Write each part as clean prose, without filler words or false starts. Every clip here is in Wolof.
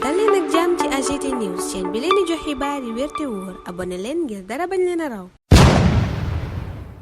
dal leen ak jàmm ci AGT News chaîne bi leen di jox xibaar yi wér te wóor abonné leen ngir dara bañ leen a raw.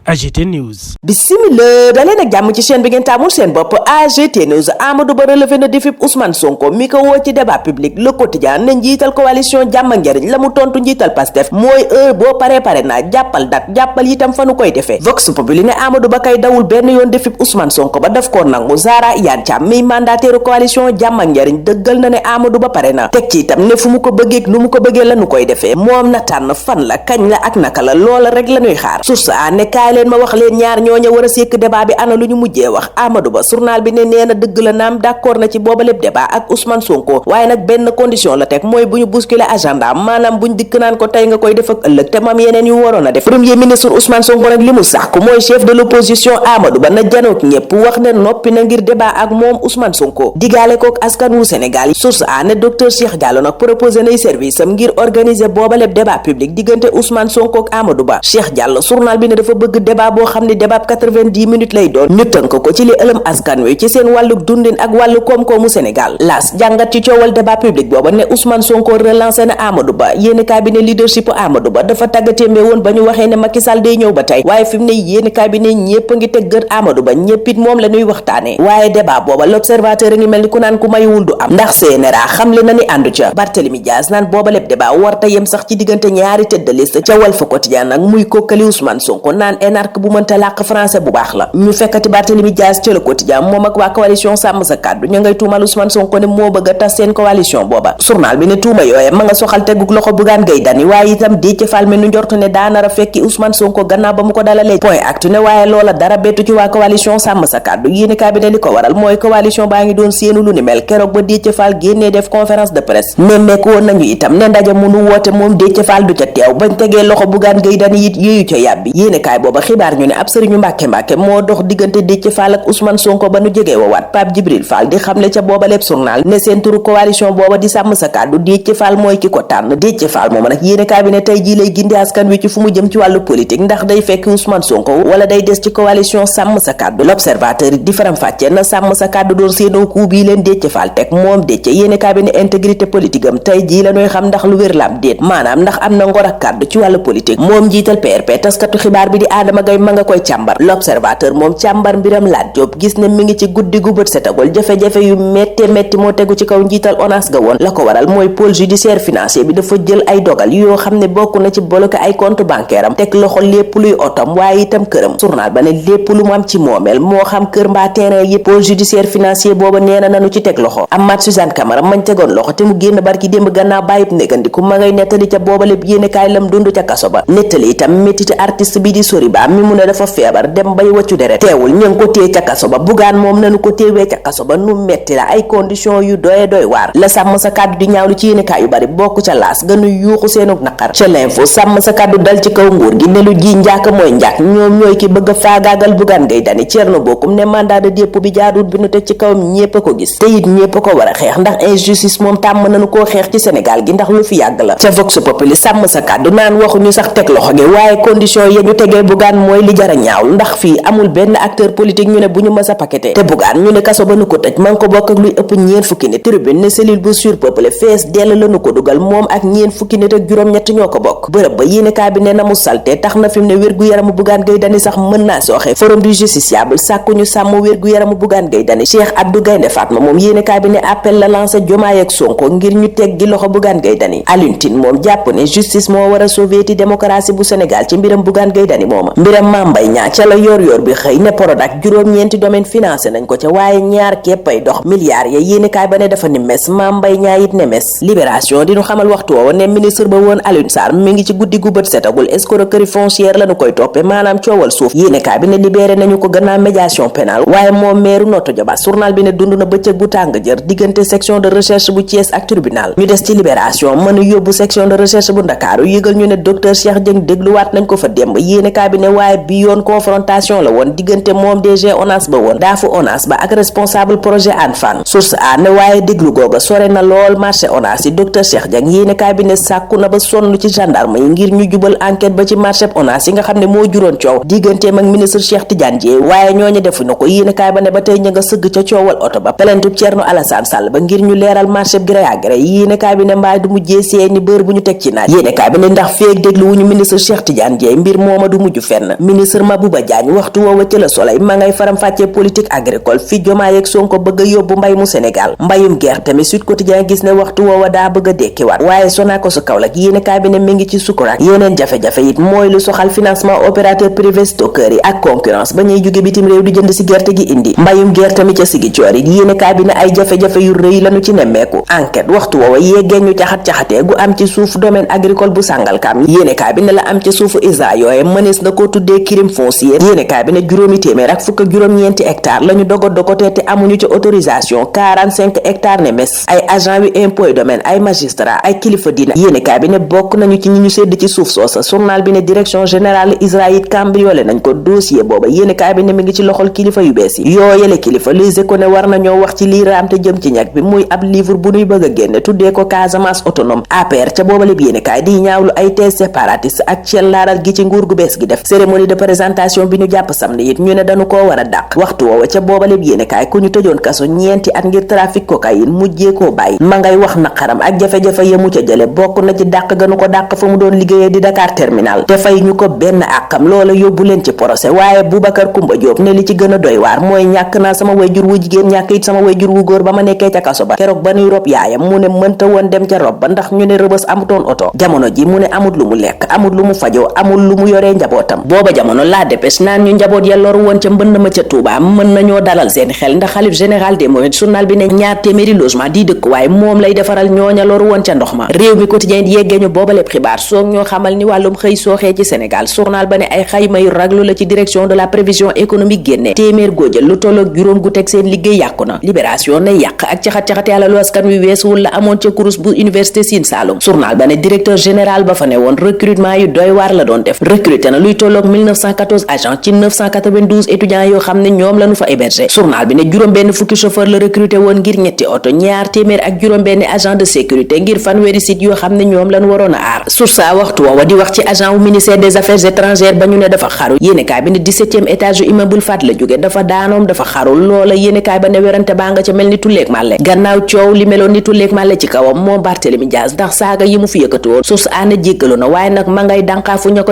AGT News. Bismillah daleen ak jàmm ci chaîne bi ngeen taamul seen bopp AGT News. Amadou Ba relevé na défi Ousmane Sonko mi ko woo ci débat public Le Quotidien ne njiital coalition jàmm ak njariñ la mu tontu njiital Pastef mooy heure boo pare naa jàppal dak jàppal itam fa nu koy defee. Vox Populi ne Amadou Ba kay dawul benn yoon défi Ousmane Sonko ba daf koo nangu. Zahra Iyane Thiam mi mandataire coalition jàmm ak njariñ dëggal na ne Amadou Ba pare na teg ci itam ne fu mu ko bëggee nu mu ko bëggee la nu koy defee moom na tànn fan la kañ la ak naka la loola rek la ñuy xaar. Source A ne kaay leen ma wax leen ñaar ñooña war a sekk débat bi ana lu ñu mujjee wax. Amadou Ba journal bi ne nee na dëgg la naam d'accord na ci booba lépp débat ak Ousmane Sonko waaye nag benn condition la teg mooy bu ñu bousculer agenda maanaam buñ dikk naan ko tey nga koy def ak ëllëg te mam yeneen yu waroon a def. Premier ministre Ousmane Sonko nag li mu sàkku mooy chef de l'opposition Amadou Ba na janook ñëpp wax ne noppi na ngir débat ak moom Ousmane Sonko digaale kook askan wu Sénégal yi. Source A ne docteur Cheikh Diallo nag proposé nay service am ngir organiser booba lépp débat public diggante Ousmane Sonko ak Amadou Ba. Cheikh Diallo journal bi ne dafa bëgg débat boo xam ne débat 90 minutes lay doon ñu tënk ko ci li ëlëm askan wi ci seen wàllu dundin ak wàllu koom-koomu Sénégal. Las jàngat ci coowal débat public booba ne Ousmane Sonko relancé na Amadou Ba yéeni cabinet leadership Amadou Ba dafa tàggatémbe woon ba ñu waxee ne Macky Sall day ñëw ba tey waaye fi mu ne yéeni cabinet ñépp a ngi teg gër Amadou Ba ñéppit moom la ñuy waxtaane waaye débat booba l'observateur a ngi mel ni ku naan ku mayuwul du am ndax CNRA xamle na ni àndu ca. Barthélémy Dias naan booba lépp débat warta yem sax ci diggante ñaari tête de liste ca Walf Quotidien nag muy kokkali Ousmane Sonko naan énarque bu mënta làq français bu baax la. ñu fekkati Barthélémy Dias ci Le Quotidien moom ak waa coalition sàmm sa kàddu ñu ngay tuumal Ousmane Sonko ne moo bëgg a tas seen coalition booba. Journal bi ne tuuma yooye ma nga soxal tegug loxo Bougane Gueye Dany waaye itam Déthié Fall mi nu njortu ne daanara fekki Ousmane Sonko gannaaw ba mu ko dalalee. Point Actu ne waaye loola dara bettu ci waa coalition sàmm sa kàddu yéeni cabinet li ko waral mooy coalition baa ngi doon séenu lu ni mel keroog ba Déthié Fall génnee def conférence de presse nemmeeku woon nañu itam ne ndaje munu woote moom Déthié Fall du ca teew bañ tegee loxo Bougane Gueye Dany it yéeyu ca yàbbi. yéeni kaay booba xibaar ñu ne ab sëriñu Mbàkke moo dox diggante Déthié Fall ak Ousmane Sonko ba nu jegee wawaat. Pape Djibril Fall di xamle ca booba lépp journal ne seen turu coalition booba di sàmm sa kàddu Déthié Fall mooy ki ko tànn. Déthié Fall moom nag yéene kaay bi ne tey jii lay gindi askan wi ci fu mu jëm ci wàllu politique ndax day fekk Ousmane Sonko wala day des ci coalition sàmm sa kàddu. L'observateur di faram fàcce na sàmm sa kàddu doon seenoo coup bii leen Déthié Fall teg moom Déthié yéene kaay bi ne intégrité politique am tey jii la ñuy xam ndax lu wér la am déet maanaam ndax am na ngor ak kàddu ci wàllu politique. moom njiital PRP taskatu xibaar bi di Adama Gaye ma nga koy càmbar. L'observateur moom càmbar mbiram Lat Diop gis ne mi ngi ci guddi gu bët setagul jafe-jafe yu métti moo tegu ci kaw njiital ONAS ga woon la ko waral mooy pôle judiciaire financier bi dafa jël ay dogal yoo xam ne bokk na ci bloqué ay compte bancaire am teg loxo lépp luy otom waaye itam këram. journal ba ne lépp lu mu am ci moomeel moo xam kër mbaa terrain yi pôle judiciaire financier booba nee na nanu ci teg loxo. Amath Suzanne Camara mañ tegoon loxo te mu génn barki démb gannaaw bàyyib négandiku ma ngay nettali ca booba lépp yéene kaay lam dund ca kaso ba nettali itam méttiti artiste bi di Soriba mi mu ne dafa feebar dem bay waccu deret teewul ñu ngi ko téye ca kaso ba Bougane moom nanu ko téewee ca kaso ba nu metti la ay condition yu doy waar la sàmm sa kàddu di ñaawlu ci yéenekaay yu bari bokk ca laas gënu yuuxu seenug naqar ca l'info sàmm sa kàddu dal ci kaw nguur gi ne lu ji njaak mooy njaak ñoom ñooy ki bëgg a faagaagal Bougane Gueye Dany Thierno Bocoum ne mandat de dépôt bi jaaduwul bi nu teg ci kawam ñépp a ko gis te it ñépp a ko war a xeex ndax injustice moom tàmm nañu koo xeex ci Sénégal gi ndax lu fi yàgg la. ca Vox Populi sàmm sa kàddu naan waxuñu sax teg loxo gi waaye condition yi ñu tegee Bougane mooy li jara ñaawlu ndax fii amul benn acteur politique ñu ne bu ñu mës a paqueté te Bougane ñu ne kaso ba nu ko tëj man ko bokk ak luy ëpp ñeen fukki nit. Tribune ne cellule bu surpeuplé fees dell lañu ko dugal moom ak ñeen fukki nit ak juróom-ñett ñoo ko bokk. bërëb ba yéenekaay bi ne na mu salte tax na fi mu ne wér-gu-yaramu Bougane Gueye Dany sax mën naa sooxe. Forum du justiciable sàkku ñu sàmm wér-gu-yaramu Bougane Gueye Dany. Cheikh Abdou Gaynde Fatma moom yéenekaay bi ne appel la lancé Diomaye ak Sonko ngir ñu teggi loxo Bougane Gueye Dany. Alioune Tine moom jàpp ne justice moo war a sauver démocratie bu Sénégal ci mbiram Bougane Gueye Dany mooma. mbiram Mame Mbaye Niang ca la yor bi xëy ne Prodac juróom-ñeenti domaine financé nañ ko ca waaye ñaar képpay dox milliards ya yéenekaay ba ne dafa ni mes Mame Mbaye Niang it ne mes. Libération di ñu xamal waxtu woowu ne ministre ba woon Alioune Sarr mi ngi ci guddi gu bët setagul escroquerie foncière lañu koy toppe maanaam coowal suuf yéenekaay bi ne libéré nañu ko gannaaw médiation pénale waaye moom meeru Notto Diobass journal bi ne dund na bëccëg bu tàng jër diggante section de recherche bu Thiès ak tribunal. ñu des ci Libération mën a yóbbu section de recherche bu Ndakaaru yëgal ñu ne docteur Cheikh Dieng dégluwaat nañ ko fa démb yéenekaay bi ne waaye bi yoon confrontation la woon diggante moom DG ONAS ba woon daafu ONAS ba ak responsable projet ANFAN. source a ne waaye déglu googa sore na lool marché ONAS yi docteur Cheikh Dieng yéene kaay bi ne sàkku na ba sonn ci gendarme yi ngir ñu jubal enquête ba ci marché ONAS yi nga xam ne moo juróon coow digganteem ak ministre Cheikh Tidiane Dièye waaye ñooñu defuñu ko yéene kaay ba ne ba tey ña nga sëgg ca coowal oto ba pelentub Thierno Alassane Sall ba ngir ñu leeral marché gré à gré yéene kaay bi ne mbaa du mujjee seeni bër bu ñu teg ci naaj yéene kaay bi ne ndax feek déglu wuñu ministre Cheikh Tidiane Dièye mbir mooma du mujj fenn. ministre Mabouba Diagne waxtu woowa ci Le Soleil ma ngay faram fàccee politique agricole fi Diomaye ak Sonko bëgg a yóbbu mbay mu Sénégal mbayum gerte mi Sud Quotidien gis ne waxtu woowa daa bëgg a dekkiwaat waaye Sonacos Kaolack yéene kaay bi ne mi ngi ci sukuraat yeneen jafe-jafe it mooy lu soxal financement opérateur privé stockeur yi ak concurrence ba ñuy jóge bitim réew di jënd si gerte gi indi mbayum gerte mi ca Ziguinchor it yéene kaay bi ne ay jafe-jafe yu rëy lañu ci nemmeeku enquête waxtu woowa yeggee ñu caxat-caxatee gu am ci suuf domaine agricole bu Sangalkam yéene kaay bi ne la am ci suufu ISRA yooye mënees na koo tuddee crime foncier yéene kaay bi ne juróomi téeméer ak fukk ak juróom-ñeenti hectares lañu dogotee te amuñu ci autorisation 45 hectares ne mes ay agent wi impôt et domaine ay magistrat ay kilifa dina yéene kaay bi ne bokk nañu ci ñi ñu sédd ci suuf soosa journal bi ne direction générale ISRA it cambriolé nañ ko dossier booba yéene kaay bi ne mi ngi ci loxol kilifa yu bees yi yooyele kilifa Les Échos ne war nañoo wax ci lii raam te jëm ci ñag bi muy ab livre bu ñuy bëgg a génne tuddee ko Casamance autonome APR ca booba lépp yéene kaay di ñaawlu ay thèse séparatiste ak cel laaral gi ci nguur gu bees gi def cérémonie de présentation bi ñu jàpp samedi it ñu ne dañu koo war a dàq waxtu woowa ca booba lépp yéene kaay ku ñu tëjoon kaso ñeenti at ngir trafic cocaïne mujjee koo bàyyi ma ngay wax naqaram ak jafe-jafe ya mu ca jële bokk na ci dàq ganu ko dàq fa mu doon liggéeyee di Dakar terminal te fay ñu ko benn àqam loola yóbbu leen ci procès waaye Boubacar Coumba Diop ne li ci gën a doy waar mooy ñàkk naa sama wayjur wu jigéen ñàkk it sama wayjur wu góor ba ma nekkee ca kaso ba keroog ba nuy rob yaayam mu ne mënta woon dem ca rob ba ndax ñu ne Rëbës amutoon oto jamono ji mu ne amut lu mu lekk amut lu mu fajoo amul lu mu yoree njabootam booba jamono La Dépêche naan ñu njaboot ya loru woon ca mbënd ma ca Touba mën nañoo dalal seen xel ndax xalif général des mourides journal bi ne ñaar téeméeri logement di dëkk waaye moom lay defaral ñooña loru woon ca ndox ma réew mi quotidien yeggee ñu booba lépp xibaar soog ñoo xamal ni wàllum xëy sooxee ci Sénégal journal ba ne ay xayma yu raglu la ci direction de la prévision économique génne téeméer góojël lu tolloog juróom gu teg seen liggéey yàqu na libération ne yàq ak caxat-caxate alalu askan wi weesuwul la amoon ca kurus bu université Sine Saloum journal ba ne directeur général ba fa ne woon recrutement yu doy waar la doon def recruté na luy tolloog 1914 agents ci 992 étudiants yoo xam ne ñoom lañu fa hébergé journal bi ne juróom benn fukki chauffeur la recruté woon ngir ñetti oto ñaar téeméer ak juróom benn agent de sécurité ngir fanweeri site yoo xam ne ñoom lañu waroon a aar source a waxtu woowa di wax ci agent wu ministère des affaires étrangères ba ñu ne dafa xaru yéenekaay bi ne 17e étage yu immeuble Fat la jóge dafa daanoom dafa xaru loola yéenekaay ba ne werante baa nga ca mel ni tulleeg màlle gannaaw coow li meloon ni tulleeg màlle ci kawam moom Barthélémy Dias ndax saaga yi mu fi yëkkati woon source a ne jéggalu na waaye nag ma ngay dànkaafu ña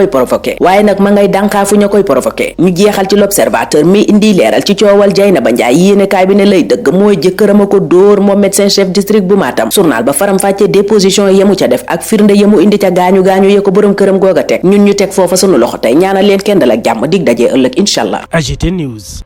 koy provoqué ñu jeexal ci l'observateur mi indi leeral ci coowal Dieynaba Ndiaye yéenekaay bi ne lay dëgg mooy jëkkëram a ko dóor moom médecin chef district bu Matam journal ba faram fàcce déposition yemu ca def ak firnde yemu indi ca gaañu ya ko borom këram googa teg ñun ñu teg foofa sunu loxo tey ñaanal leen kenn dal ak jàmm dig dajee ëllëg inshallah. AGT News.